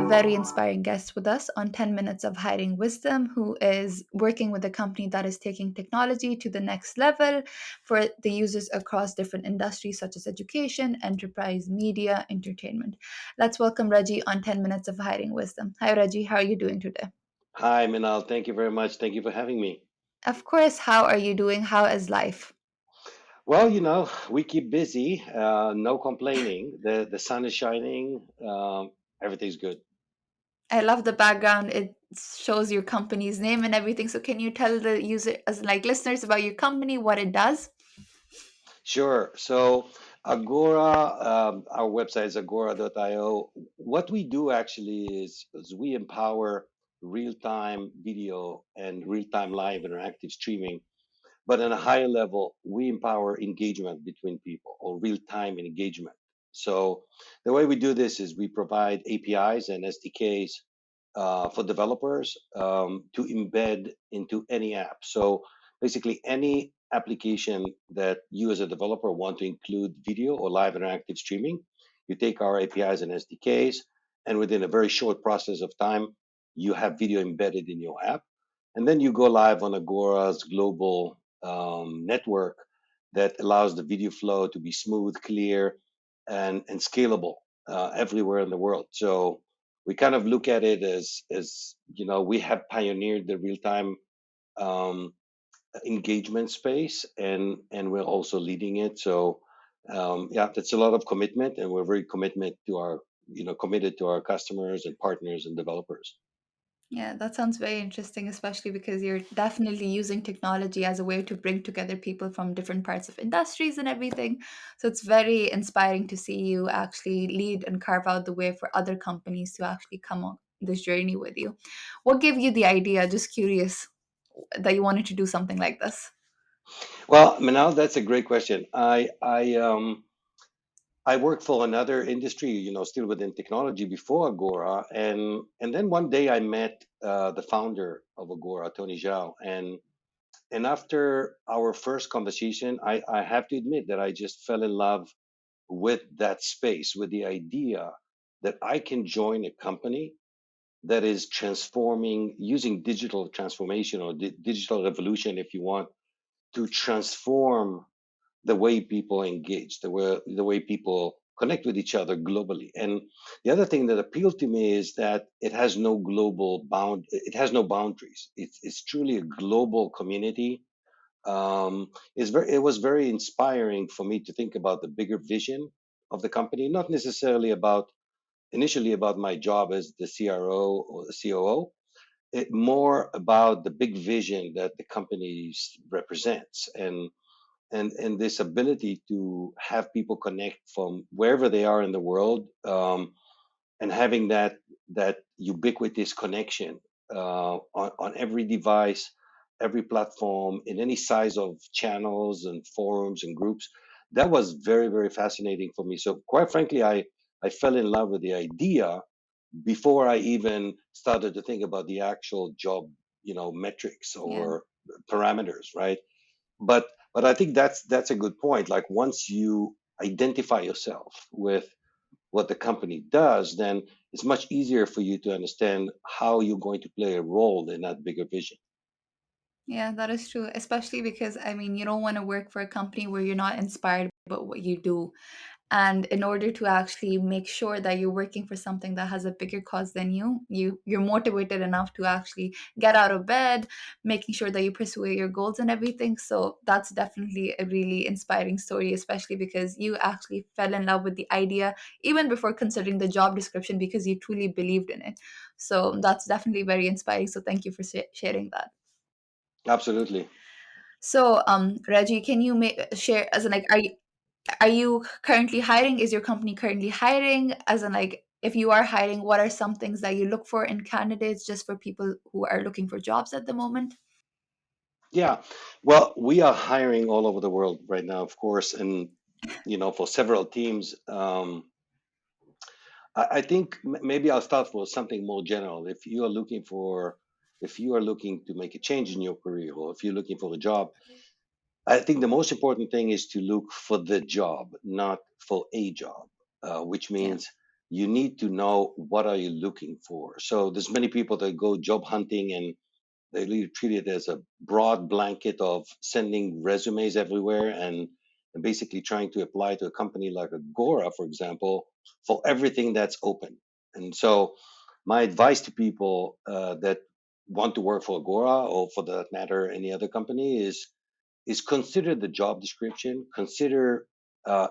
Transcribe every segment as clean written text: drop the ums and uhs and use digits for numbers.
very inspiring guest with us on 10 Minutes of Hiring Wisdom, who is working with a company that is taking technology to the next level for the users across different industries such as education, enterprise, media, entertainment. Let's welcome Reggie on 10 Minutes of Hiring Wisdom. Hi, Reggie. How are you doing today? Hi, Minal. Thank you very much. Thank you for having me. Of course, how are you doing? How is life? Well, we keep busy. No complaining. The sun is shining. Everything's good. I love the background. It shows your company's name and everything. So can you tell the user as like listeners about your company, what it does? Sure. So Agora, our website is agora.io. What we do actually is we empower real-time video and real-time live interactive streaming. But on a higher level, we empower engagement between people or real-time engagement. So the way we do this is we provide APIs and SDKs for developers to embed into any app. So basically, any application that you as a developer want to include video or live interactive streaming, you take our APIs and SDKs, and within a very short process of time, you have video embedded in your app. And then you go live on Agora's global network that allows the video flow to be smooth, clear, and scalable everywhere in the world. So we kind of look at it as we have pioneered the real time um, engagement space, and we're also leading it. So yeah, that's a lot of commitment, and we're very committed to our customers and partners and developers. Yeah, that sounds very interesting, especially because you're definitely using technology as a way to bring together people from different parts of industries and everything. So it's very inspiring to see you actually lead and carve out the way for other companies to actually come on this journey with you. What gave you the idea? Just curious that you wanted to do something like this. Well, Manal, that's a great question. I worked for another industry, still within technology before Agora, and then one day I met the founder of Agora, Tony Zhao, and after our first conversation, I have to admit that I just fell in love with that space, with the idea that I can join a company that is transforming using digital transformation or digital revolution, if you want, to transform the way people engage, the way people connect with each other globally. And the other thing that appealed to me is that it has no boundaries. It's truly a global community. It was very inspiring for me to think about the bigger vision of the company, not necessarily about initially about my job as the CRO or the COO, more about the big vision that the company represents, and this ability to have people connect from wherever they are in the world, and having that ubiquitous connection on every device, every platform, in any size of channels and forums and groups. That was very, very fascinating for me. So quite frankly, I fell in love with the idea before I even started to think about the actual job, metrics Yeah. or parameters, right? But I think that's a good point. Like once you identify yourself with what the company does, then it's much easier for you to understand how you're going to play a role in that bigger vision. Yeah, that is true. Especially because, I mean, you don't want to work for a company where you're not inspired by what you do. And in order to actually make sure that you're working for something that has a bigger cause than you're motivated enough to actually get out of bed, making sure that you pursue your goals and everything. So that's definitely a really inspiring story, especially because you actually fell in love with the idea even before considering the job description because you truly believed in it. So that's definitely very inspiring. So thank you for sharing that. Absolutely. So, Reggie, can you share as in like, are you currently hiring? Is your company currently hiring? As in like, if you are hiring, what are some things that you look for in candidates, just for people who are looking for jobs at the moment? Yeah. Well, we are hiring all over the world right now, of course, and for several teams. I think maybe I'll start with something more general. If you are looking to make a change in your career, or if you're looking for a job, I think the most important thing is to look for the job, not for a job, which Yeah. means you need to know what are you looking for. So there's many people that go job hunting and they really treat it as a broad blanket of sending resumes everywhere and basically trying to apply to a company like Agora, for example, for everything that's open. And so, my advice to people that want to work for Agora or for that matter any other company is consider the job description. Consider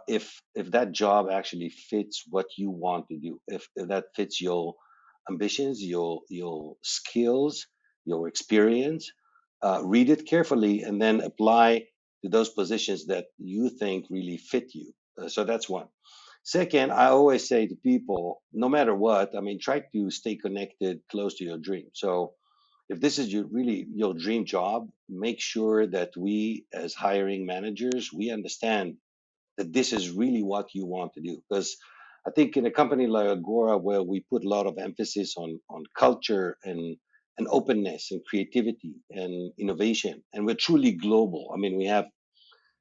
if that job actually fits what you want to do. If that fits your ambitions, your skills, your experience. Read it carefully and then apply to those positions that you think really fit you. So that's one. Second, I always say to people, no matter what, I mean, try to stay connected close to your dream. So if this is really your dream job, make sure that we as hiring managers, we understand that this is really what you want to do. Because I think in a company like Agora, where we put a lot of emphasis on culture and openness and creativity and innovation, and we're truly global. I mean, we have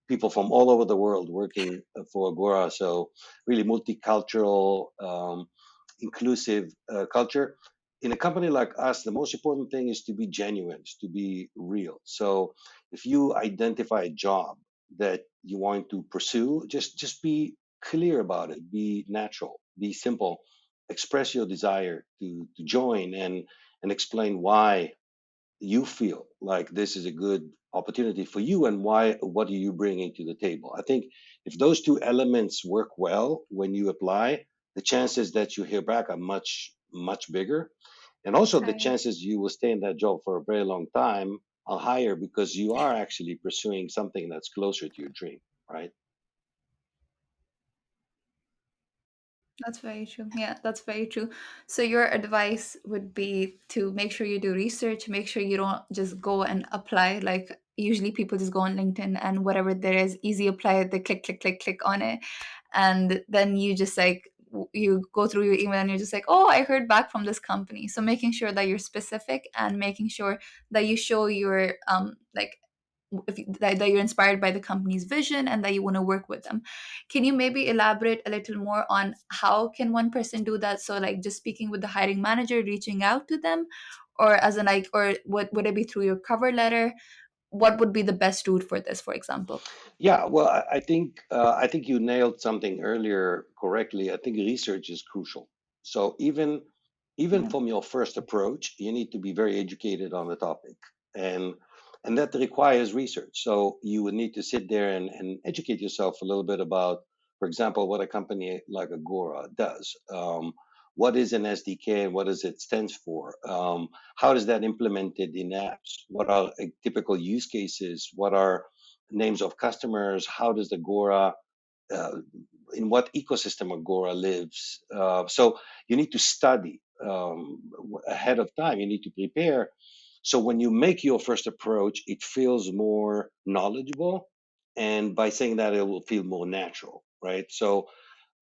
people from all over the world working for Agora. So really multicultural, inclusive culture. In a company like us, the most important thing is to be genuine, is to be real. So if you identify a job that you want to pursue, just be clear about it. Be natural. Be simple. Express your desire to join and explain why you feel like this is a good opportunity for you and why what are you bringing to the table. I think if those two elements work well when you apply, the chances that you hear back are much bigger, and also the Right. chances you will stay in that job for a very long time are higher because you are actually pursuing something that's closer to your dream, right? That's very true. Yeah, that's very true. So your advice would be to make sure you do research, make sure you don't just go and apply. Like usually people just go on LinkedIn and whatever there is, easy apply, they click, click, click, click on it. And then you just like you go through your email and you're just like, oh, I heard back from this company. So making sure that you're specific and making sure that you show your like that you're inspired by the company's vision and that you want to work with them. Can you maybe elaborate a little more on how can one person do that? So like just speaking with the hiring manager, reaching out to them, or as in like, or what would it be through your cover letter? What would be the best route for this, for example? Yeah, well, I think you nailed something earlier correctly. I think research is crucial. So even Yeah. from your first approach, you need to be very educated on the topic, and and that requires research. So you would need to sit there and educate yourself a little bit about, for example, what a company like Agora does. What is an SDK and what does it stands for? How is that implemented in apps? What are typical use cases? What are names of customers? How does Agora, uh, in what ecosystem Agora lives? So you need to study ahead of time. You need to prepare. So when you make your first approach, it feels more knowledgeable, and by saying that, it will feel more natural, right? So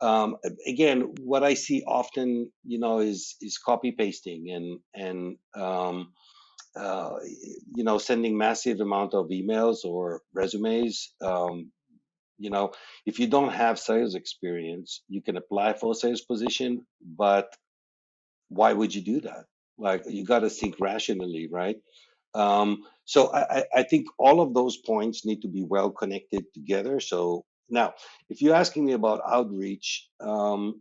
again, what I see often, is copy pasting and sending massive amount of emails or resumes. You know, if you don't have sales experience, you can apply for a sales position, but why would you do that? Like, you got to think rationally, right? So I think all of those points need to be well connected together. So now, if you're asking me about outreach,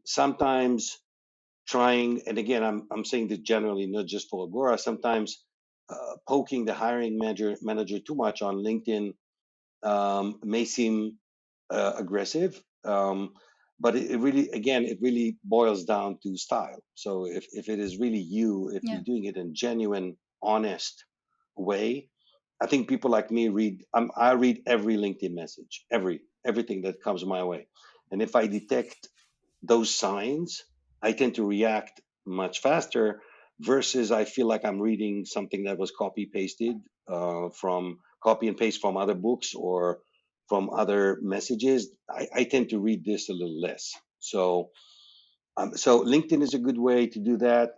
sometimes trying, and again, I'm saying this generally, not just for Agora, sometimes poking the hiring manager too much on LinkedIn may seem aggressive, but it really, again, it really boils down to style. So if it is really you, if Yeah. you're doing it in genuine, honest way, I think people like me I read every LinkedIn message, everything that comes my way, and if I detect those signs, I tend to react much faster versus I feel like I'm reading something that was copy pasted from copy and paste from other books or from other messages. I tend to read this a little less. So LinkedIn is a good way to do that.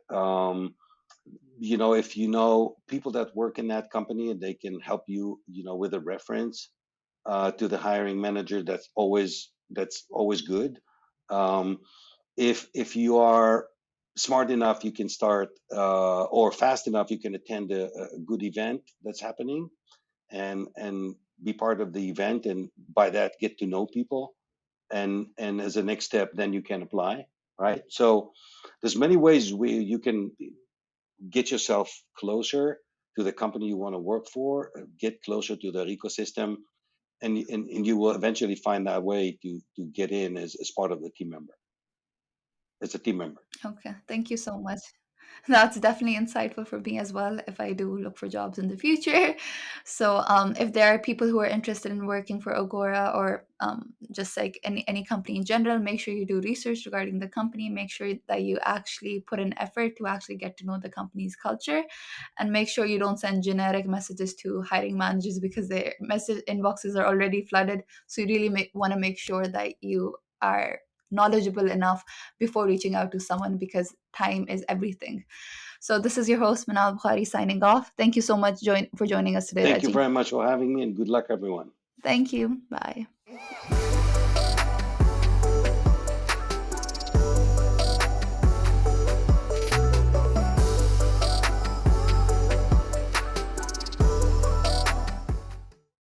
If you know people that work in that company, they can help you, with a reference to the hiring manager. That's always good. Um, If you are smart enough, you can start, or fast enough, you can attend a good event that's happening, and be part of the event, and by that get to know people, and as a next step, then you can apply, right? So there's many ways where you can get yourself closer to the company you want to work for, get closer to their ecosystem, and you will eventually find that way to get in as part of the team member, as a team member. Okay, thank you so much. That's definitely insightful for me as well if I do look for jobs in the future. So, if there are people who are interested in working for Agora or just like any company in general, make sure you do research regarding the company. Make sure that you actually put in effort to actually get to know the company's culture, and make sure you don't send generic messages to hiring managers because their message inboxes are already flooded. So, you really want to make sure that you are knowledgeable enough before reaching out to someone because time is everything. So this is your host Manal Bukhari signing off. Thank you so much for joining us today, Thank you Reggie. very much for having me, and good luck, everyone. Thank you. Bye.